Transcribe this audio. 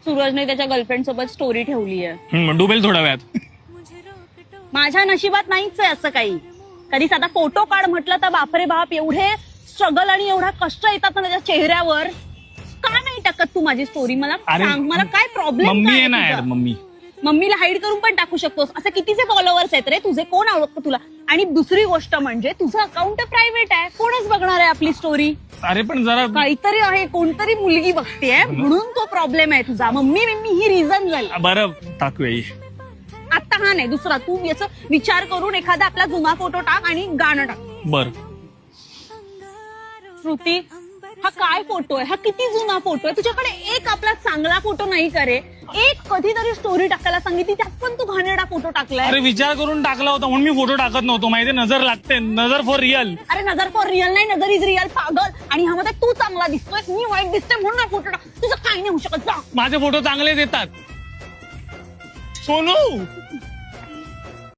सूरजने त्याच्या गर्लफ्रेंड सोबत स्टोरी ठेवली आहे. डुबेल थोड्या वेळात. माझ्या नशिबात नाहीच आहे असं काही. कधी साधा फोटो काढ म्हटलं तर बापरे बाप, एवढे स्ट्रगल आणि एवढा कष्ट येतात ना त्याच्या चेहऱ्यावर. का नाही टाकत तू माझी स्टोरी? मला सांग, मला काय प्रॉब्लेम? मम्मी आहे ना यार, मम्मीला हाईड करून पण टाकू शकतोस. असे कितीचे फॉलोअर्स आहेत रे तुझे? कोण आवडतं तुला? आणि दुसरी गोष्ट म्हणजे तुझं अकाउंट प्रायव्हेट आहे, कोणच बघणार आहे आपली स्टोरी? अरे पण जरा काहीतरी आहे, कोणतरी मुलगी बघतेय म्हणून तो प्रॉब्लेम आहे तुझा. मम्मी ही रिझन झाली. बरं टाकूया. आता हा नाही, दुसरा. तू याचा विचार करून एखादा आपला जुना फोटो टाक आणि गाणं टाक. बर. श्रुती, हा काय फोटो आहे? हा किती जुना फोटो आहे? तुझ्याकडे एक आपला चांगला फोटो नाही करे? एक कधीतरी स्टोरी टाकायला सांगितली, त्यात पण तू घाणेरडा फोटो टाकलाय. अरे विचार करून टाकला होता म्हणून मी फोटो टाकत नव्हतो. माहितीये, नजर लागते. नजर फॉर रिअल. अरे नजर फॉर रिअल नाही, नजर इज रिअल पागल. आणि ह्यामध्ये तू चांगला दिसतोय, मी वाईट दिसतोय म्हणून हा फोटो टाक. तुझं काही नाही होऊ शकत. माझे फोटो चांगले देतात सोनू.